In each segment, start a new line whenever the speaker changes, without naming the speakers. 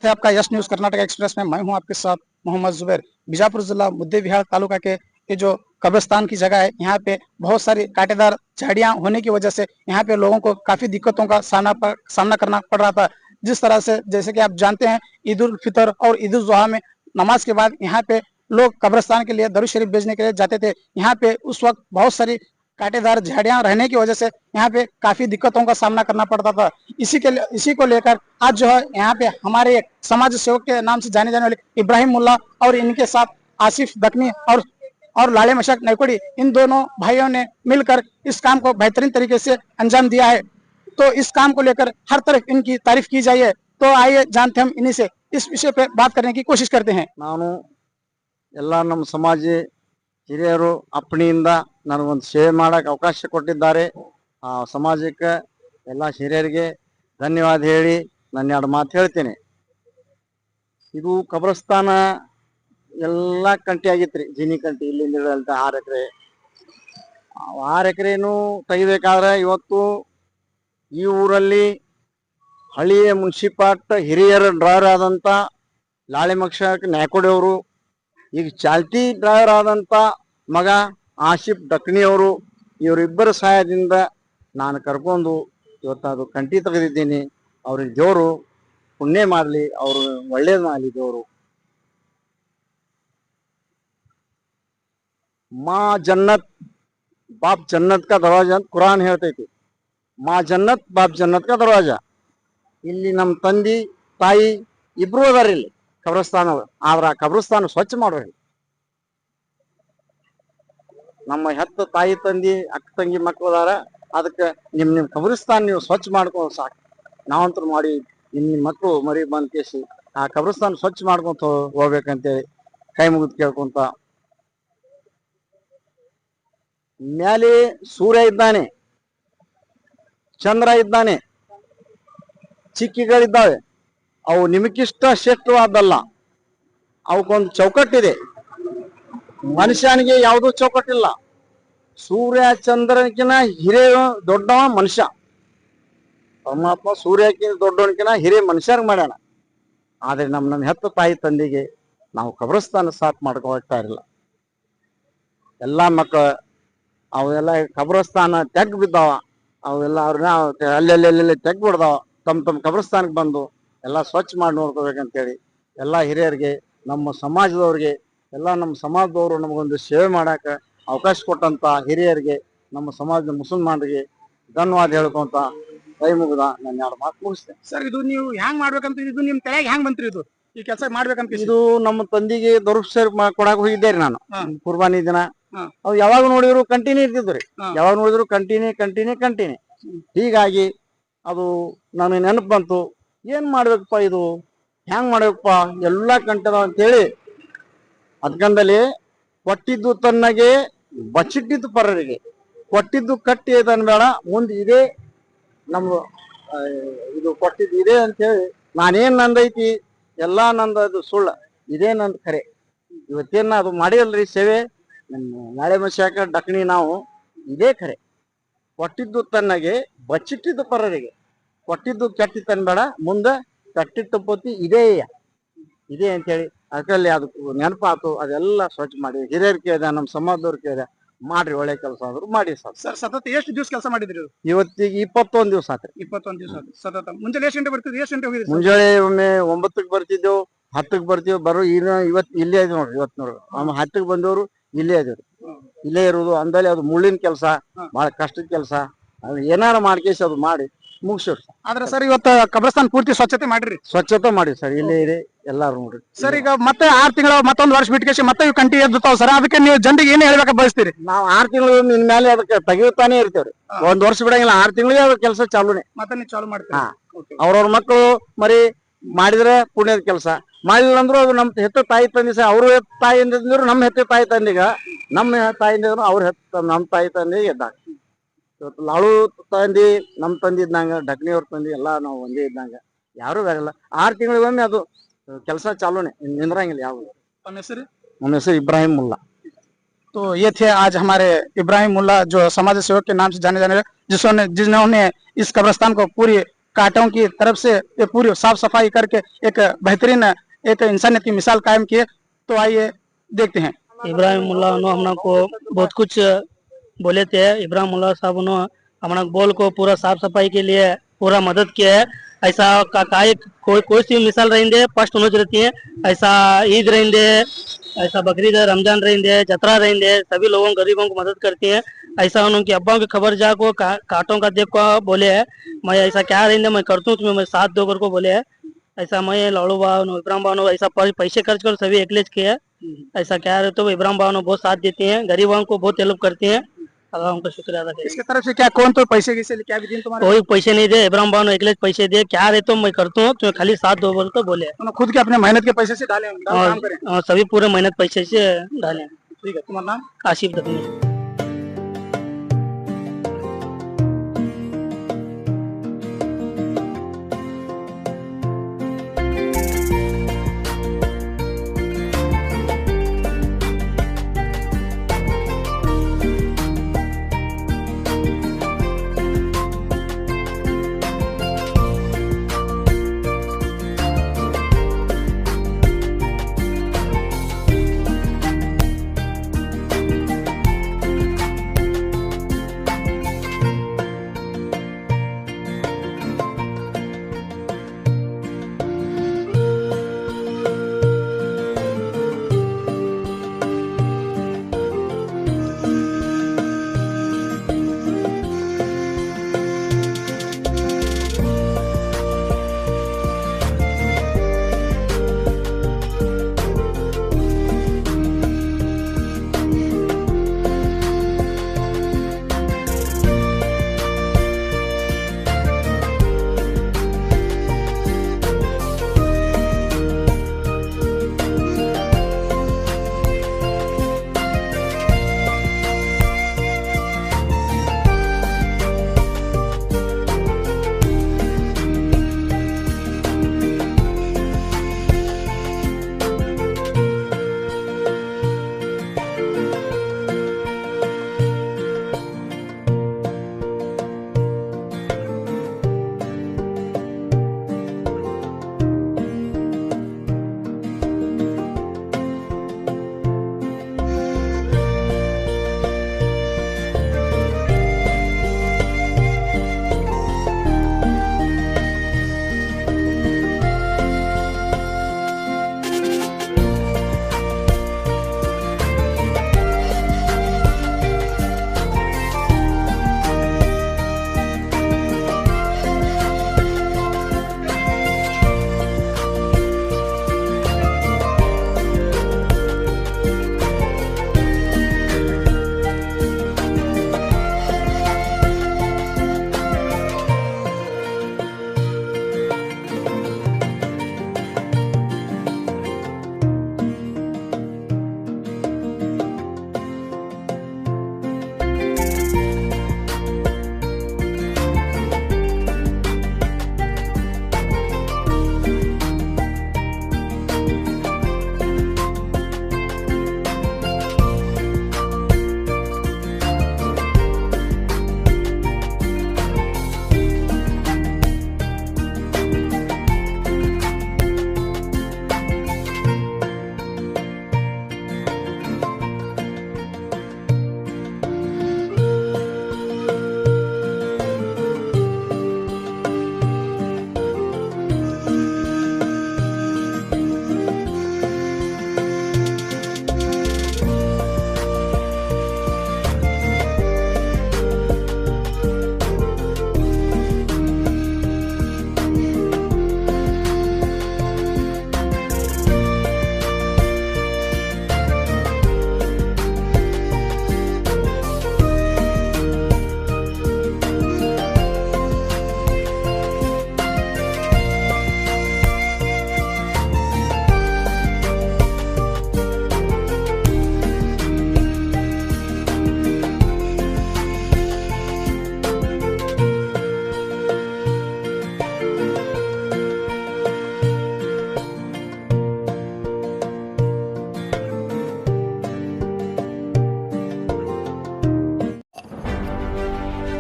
है आपका yes news Karnataka express में मैं हूं आपके साथ मोहम्मद जुबैर। बीजापुर जिला मुद्देबिहार तालुका के ये जो कब्रिस्तान की जगह है, यहाँ पे बहुत सारी कांटेदार झाड़ियां होने की वजह से यहाँ पे लोगों को काफी दिक्कतों का सामना करना पड़ रहा था। जिस तरह से जैसे कि आप जानते हैं, ईद उल फितर और ईद उल जुहा में नमाज के बाद यहाँ पे लोग कब्रिस्तान के लिए दरूद शरीफ भेजने के लिए जाते थे। यहाँ पे उस वक्त बहुत सारी कांटेदार झाड़ियां रहने की वजह से यहाँ पे काफी दिक्कतों का सामना करना पड़ता था। इसी को लेकर आज जो है यहाँ पे हमारे एक समाज सेवक के नाम से जाने जाने वाले इब्राहिम मुल्ला और इनके साथ आसिफ दखनी और लाले मशक नैकोड़ी, इन दोनों भाइयों ने मिलकर इस काम को बेहतरीन तरीके से अंजाम दिया है। तो इस काम को लेकर हर तरफ इनकी तारीफ की जाए। तो आइए जानते हम इन्हीं से इस विषय पे बात करने की कोशिश करते हैं।
ನಾನು ಎಲ್ಲ ನಮ್ಮ ಸಮಾಜ ಹಿರಿಯರು ಅಪ್ಪಣಿಯಿಂದ ನನಗೊಂದು ಸೇವೆ ಮಾಡಕ್ಕೆ ಅವಕಾಶ ಕೊಟ್ಟಿದ್ದಾರೆ. ಆ ಸಮಾಜಕ್ಕೆ ಎಲ್ಲ ಹಿರಿಯರಿಗೆ ಧನ್ಯವಾದ ಹೇಳಿ ನಾನು ಎರಡು ಮಾತು ಹೇಳ್ತೇನೆ. ಇದು ಕಬ್ರಸ್ತಾನ ಎಲ್ಲ ಕಂಟಿ ಆಗಿತ್ರಿ, ಜಿನಿ ಕಂಟಿ ಇಲ್ಲಿಂದ 6 ಎಕರೆ. 6 ಎಕರೆನೂ ತೆಗಿಬೇಕಾದ್ರೆ ಇವತ್ತು ಈ ಊರಲ್ಲಿ ಹಳಿಯ ಮುನ್ಸಿಪಾಲ್ಟಿ ಹಿರಿಯರ ಡ್ರೈವರ್ ಆದಂತ ಲಾಳೆ ಮಕ್ಷಕ್ ನ್ಯಾಕೋಡಿ ಅವರು, ಈಗ ಚಾಲ್ತಿ ಡ್ರೈವರ್ ಆದಂತ ಮಗ ಆಸಿಫ್ ಡಕ್ನಿ ಅವರು, ಇವರಿಬ್ಬರ ಸಹಾಯದಿಂದ ನಾನು ಕರ್ಕೊಂಡು ಇವತ್ತು ಅದು ಕಂಟಿ ತೆಗೆದಿದ್ದೀನಿ. ಅವ್ರಿಗೆ ದೇವರು ಪುಣ್ಯ ಮಾಡಲಿ, ಅವರು ಒಳ್ಳೇದು ಮಾಡಲಿ ದೇವರು. ಮಾ ಜನ್ನತ್ ಬಾಪ್ ಜನ್ನತ್ ಕಾ ದರ್ವಾಜಾ ಅಂತ ಕುರಾನ್ ಹೇಳ್ತೈತಿ. ಮಾ ಜನ್ನತ್ ಬಾಪ್ ಜನ್ನತ್ ಕಾ ದರ್ವಾಜಾ. ಇಲ್ಲಿ ನಮ್ಮ ತಂದಿ ತಾಯಿ ಇಬ್ರು ಅದಾರ ಇಲ್ಲಿ ಕಬ್ರಸ್ತಾನ. ಆದ್ರ ಕಬ್ರಸ್ತಾನ ಸ್ವಚ್ಛ ಮಾಡೋರಿ. ನಮ್ಮ ಹೆತ್ತ ತಾಯಿ ತಂದಿ ಅಕ್ಕ ತಂಗಿ ಮಕ್ಕಳು ಅದಾರ, ಅದಕ್ಕೆ ನಿಮ್ ಕಬ್ರಸ್ತಾನ ನೀವು ಸ್ವಚ್ಛ ಮಾಡ್ಕೊಂಡು ಸಾಕು. ನಾವಂತೂ ಮಾಡಿ ನಿಮ್ಮ ಮಕ್ಕಳು ಮರಿ ಬಂದ್ ಕೇಸಿ ಆ ಕಬ್ರಸ್ತಾನ ಸ್ವಚ್ಛ ಮಾಡ್ಕೊಂತ ಹೋಗ್ಬೇಕಂತೇಳಿ ಕೈ ಮುಗಿದು ಕೇಳ್ಕೊಂತ. ಮ್ಯಾಲೆ ಸೂರ್ಯ ಇದ್ದಾನೆ, ಚಂದ್ರ ಇದ್ದಾನೆ, ಚಿಕ್ಕಿಗಳಿದ್ದಾವೆ. ಅವು ನಿಮಗಿಷ್ಟ ಶ್ರೇಷ್ಠವಾದಲ್ಲ, ಅವಕ್ಕೊಂದು ಚೌಕಟ್ಟಿದೆ. ಮನುಷ್ಯನಿಗೆ ಯಾವುದೂ ಚೌಕಟ್ಟಿಲ್ಲ. ಸೂರ್ಯ ಚಂದ್ರನಕಿನ ಹಿರಿಯ ದೊಡ್ಡವ ಮನುಷ್ಯ. ಪರಮಾತ್ಮ ಸೂರ್ಯಕ್ಕಿಂತ ದೊಡ್ಡವನಕಿನ ಹಿರಿಯ ಮನುಷ್ಯರ್ಗೆ ಮಾಡ್ಯಾನ. ಆದ್ರೆ ನಮ್ಮ ಹೆತ್ತ ತಾಯಿ ತಂದೆಗೆ ನಾವು ಕಬ್ರಸ್ತಾನ ಸಾಫ್ ಮಾಡ್ಕೊಳ್ತಾ ಇರಲಿಲ್ಲ. ಎಲ್ಲಾ ಮಕ್ಕಳು ಅವೆಲ್ಲ ಕಬ್ರಸ್ತಾನ ತೆಗ್ ಬಿದ್ದಾವ. ಅವೆಲ್ಲ ಅವ್ರನ್ನ ಅಲ್ಲೆಲ್ಲೆಲ್ಲೆಲ್ಲ ತೆಗ್ ಬಿಡ್ದಾವ. ತಮ್ಮ ಕಬ್ರಸ್ತಾನಕ್ಕೆ ಬಂದು ಎಲ್ಲ ಸ್ವಚ್ಛ ಮಾಡಿ ನೋಡ್ಕೋಬೇಕಂತೇಳಿ ಎಲ್ಲ ಹಿರಿಯರಿಗೆ, ನಮ್ಮ ಸಮಾಜದವ್ರಿಗೆ, ಎಲ್ಲ ನಮ್ಮ ಸಮಾಜದವರು ನಮಗೊಂದು ಸೇವೆ ಮಾಡಾಕ ಅವಕಾಶ ಕೊಟ್ಟಂತ ಹಿರಿಯರಿಗೆ, ನಮ್ಮ ಸಮಾಜದ ಮುಸಲ್ಮಾನರಿಗೆ ಧನ್ಯವಾದ ಹೇಳ್ಕೊಂತ ಕೈ ಮುಗಿದ ನಾನು 2 ಮಾತು ಮುಗಿಸ್ತೇನೆ.
ಸರ್, ಇದು ನೀವು ಹ್ಯಾಂಗ್ ಮಾಡ್ಬೇಕಂತ ಇದು ನಿಮ್ ತಲೆಗೆ ಹ್ಯಾಂಗ್ ಬಂತ್ರಿ? ಇದು ಈ ಕೆಲಸ ಮಾಡ್ಬೇಕಂತ
ಇದು ನಮ್ಮ ತಂದಿಗೆ ದೊರಸರ್ ಕೊಡಾಕ ಹೋಗಿದ್ದೇರಿ ನಾನು ಕುರ್ಬಾನಿ ದಿನ. ಅವ್ ಯಾವಾಗ ನೋಡಿದ್ರು ಕಂಟಿನ್ಯೂ ಇರ್ತಿದ್ರಿ, ಯಾವಾಗ ನೋಡಿದ್ರು ಕಂಟಿನ್ಯೂ. ಹೀಗಾಗಿ ಅದು ನನಗೆ ನೆನಪು ಬಂತು, ಏನ್ ಮಾಡ್ಬೇಕಪ್ಪ, ಇದು ಹೆಂಗ್ ಮಾಡ್ಬೇಕಪ್ಪ, ಎಲ್ಲಾ ಕಂಟದ ಅಂತೇಳಿ. ಅದ್ಕಂದಲ್ಲಿ ಕೊಟ್ಟಿದ್ದು ತನ್ನಗೆ ಬಚ್ಚಿಟ್ಟಿದ್ದು ಪರರಿಗೆ, ಕೊಟ್ಟಿದ್ದು ಕಟ್ಟಿ ಬೇಡ, ಮುಂದೆ ಇದೇ ನಮ್ದು ಇದು ಕೊಟ್ಟಿದ್ದು ಇದೆ ಅಂತೇಳಿ ನಾನೇನ್ ನಂದೈತಿ ಎಲ್ಲಾ ನಂದು ಸುಳ್ಳ, ಇದೇ ನಂದು ಖರೆ. ಇವತ್ತೇನ ಅದು ಮಾಡಿರಲ್ರಿ ಸೇವೆ, ನಾಳೆ ಮನುಷ್ಯಾಕ ಡಕ್ನಿ ನಾವು ಇದೇ ಖರೆ. ಕೊಟ್ಟಿದ್ದು ತನ್ನಗೆ ಬಚ್ಚಿಟ್ಟಿದ್ದು ಪರರಿಗೆ, ಕೊಟ್ಟಿದ್ದು ಕೆಟ್ಟಿ ತನ್ಬೇಡ, ಮುಂದೆ ಕಟ್ಟಿಟ್ಟು ಪೋತಿ ಇದೇ ಅಂತೇಳಿ. ಅದರಲ್ಲಿ ಅದು ನೆನಪಾತು. ಅದೆಲ್ಲ ಸ್ವಚ್ಛ ಮಾಡಿ ಹಿರಿಯರ್ ಕೇಳಿದೆ, ನಮ್ಮ ಸಮಾಜದವ್ರು ಕೇಳಿದೆ, ಮಾಡ್ರಿ ಒಳ್ಳೆ ಕೆಲಸ ಆದ್ರು ಮಾಡಿ ಸರ್.
ಸರ್, ಸತತ ಎಷ್ಟು ದಿವಸ ಕೆಲಸ ಮಾಡಿದ್ರಿ?
ಇವತ್ತಿಗೆ 21 ದಿವಸ ಆತ್ರಿ.
21 ದಿವಸ ಸತತ. ಮುಂಜಾನೆ ಎಷ್ಟು ಗಂಟೆ ಬರ್ತಿದ್ರಿ, ಎಷ್ಟು ಗಂಟೆ ಹೋಗಿದ್ರಿ?
ಮುಂಜಾನೆ ಒಮ್ಮೆ 9ಕ್ಕೆ ಬರ್ತಿದ್ದೆವು, 10ಕ್ಕೆ ಬರ್ತೀವಿ. ಇವತ್ತು ಇಲ್ಲೇ ಇದ್ ನೋಡ್ರಿ. ಇವತ್ತು ನೋಡ್ರಿ 10ಕ್ಕೆ ಬಂದವರು ಇಲ್ಲೇ ಇದೇವ್ರಿ. ಇಲ್ಲೇ ಇರುವುದು ಅಂದಲ್ಲಿ ಅದು ಮುಳ್ಳಿನ ಕೆಲಸ, ಬಹಳ ಕಷ್ಟದ ಕೆಲಸ. ಅದು ಏನಾರ ಮಾಡ್ಕೇಸಿ ಅದು ಮಾಡಿ ಮುಗಿಸ್ರಿ.
ಆದ್ರೆ ಸರ್, ಇವತ್ತು ಕಬ್ರಸ್ತಾನ್ ಪೂರ್ತಿ ಸ್ವಚ್ಛತೆ ಮಾಡ್ರಿ?
ಸ್ವಚ್ಛತೆ ಮಾಡಿ ಸರ್, ಇಲ್ಲೇ ಇದೆ ಎಲ್ಲಾರು ನೋಡ್ರಿ.
ಸರ್, ಈಗ ಮತ್ತೆ 6 ತಿಂಗಳ ಮತ್ತೊಂದು ವರ್ಷ ಬಿಟ್ಕೇಸಿ ಮತ್ತೆ ಇವು ಕಂಟಿ ಎದ್ದುತ್ತಾವ ಸರ್. ಅದಕ್ಕೆ ನೀವು ಜನರಿಗೆ ಏನ್ ಹೇಳ್ಬೇಕ ಬಯಸ್ತೀರಿ?
ನಾವು 6 ತಿಂಗಳು ಇನ್ಮೇಲೆ ಅದಕ್ಕೆ ತೆಗಿತಾನೆ ಇರ್ತೇವ್ರಿ. 1 ವರ್ಷ ಬಿಡಂಗಿಲ್ಲ, 6 ತಿಂಗಳಿಗೆ ಅದ್ರ ಕೆಲಸ ಚಾಲೂನೆ.
ಮತ್ತೆ ನೀವು ಚಾಲು ಮಾಡ್ತೀರಿ?
ಅವ್ರವ್ರ ಮಕ್ಕಳು ಮರಿ ಮಾಡಿದ್ರೆ ಪುಣ್ಯದ ಕೆಲಸ, ಮಾಡಿಲ್ಲ ಅಂದ್ರು ಅದು ನಮ್ ಹೆತ್ತ ತಾಯಿ ತಂದೆ ಸಹ. ಅವ್ರ ತಾಯಿಯಿಂದ ನಮ್ಮ ಹೆತ್ತ ತಾಯಿ ತಂದಿಗ, ನಮ್ಮ ತಾಯಿಂದ ಅವ್ರ ನಮ್ಮ ತಾಯಿ ತಂದೆ ಇದ್ದಾಗ. ಇವತ್ತು ಲಾಳು ತಂದಿ ನಮ್ ತಂದಿ ಇದ್ದಂಗ, ಡಕ್ನಿಯವ್ರ ತಂದಿ ಎಲ್ಲ ನಾವು ಒಂದೇ ಇದ್ದಂಗ, ಯಾರು ಬೇಕಲ್ಲ. 6 ತಿಂಗಳಿಗೊಮ್ಮೆ ಅದು ಕೆಲಸ ಚಾಲೂನೆ, ನಿಂದ್ರಂಗಿಲ್ಲ ಯಾವ.
ನಮ್ಮ
ಹೆಸರು ಇಬ್ರಾಹಿಂ ಮುಲ್ಲಾ.
तो ये थे आज हमारे इब्राहिम मुल्ला, जो समाज सेवक के नाम से जाने जिन्होंने इस कब्रिस्तान को पूरी कांटों की तरफ से ये पूरी साफ सफाई करके एक बेहतरीन एक इंसानियत की मिसाल कायम की है। तो आइए देखते हैं।
इब्राहिम मुल्ला हम को बहुत कुछ बोले थे। इब्राहिम मुल्ला साहब हमारा बोल को पूरा साफ सफाई के लिए पूरा मदद किया है। ऐसा कोई सी मिसाल रहेंगे फर्स्ट होना रहती है। ऐसा ईद रहेंगे, ऐसा बकरीद रमजान रहेंगे, जतरा रहेंगे, सभी लोगों गरीबों को मदद करती है। ऐसा उनकी अब्बाओं की खबर जा को कांटों का देख को बोले है। मैं ऐसा क्या रहेंगे मैं करता हूँ तुम्हें मैं साथ दो कर को बोले है। ऐसा मैं लाड़ू बाबा इब्राहिम बाबा ऐसा पैसे खर्च कर सभी एकलेज किए है। ऐसा क्या है तो इब्राहिम बाबा बहुत साथ देते हैं, गरीबों को बहुत हेल्प करते हैं। अल्लाह उनका शुक्रिया अदा करें।
इसके तरफ से क्या कौन तो पैसे किसे क्या भी दिन तुम्हारे
कोई पैसे नहीं दे, इब्राहिम बाबा एकलेज पैसे दे क्या रहे तो मैं करता हूँ तुम्हें खाली साथ दो बोल तो बोले।
उन्होंने खुद के अपने मेहनत के पैसे से डाले होंगे, काम करें।
और सभी पूरे मेहनत पैसे से डाले।
ठीक है, तुम्हारा नाम?
आशिफ दफनी।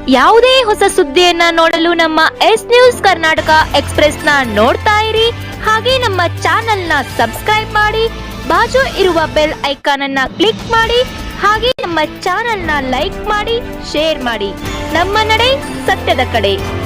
ಯಾವುದೇ ಹೊಸ ಸುದ್ದಿಯನ್ನ ನೋಡಲು ನಮ್ಮ ಎಸ್ ನ್ಯೂಸ್ ಕರ್ನಾಟಕ ಎಕ್ಸ್‌ಪ್ರೆಸ್ ನ ನೋಡ್ತಾ ಇರಿ. ಹಾಗೆ ನಮ್ಮ ಚಾನೆಲ್ ನ ಸಬ್ಸ್ಕ್ರೈಬ್ ಮಾಡಿ, ಬಾಜು ಇರುವ ಬೆಲ್ ಐಕಾನ್ ಅನ್ನ ಕ್ಲಿಕ್ ಮಾಡಿ. ಹಾಗೆ ನಮ್ಮ ಚಾನೆಲ್ ನ ಲೈಕ್ ಮಾಡಿ, ಶೇರ್ ಮಾಡಿ. ನಮ್ಮ ನಡೆ ಸತ್ಯದ ಕಡೆ.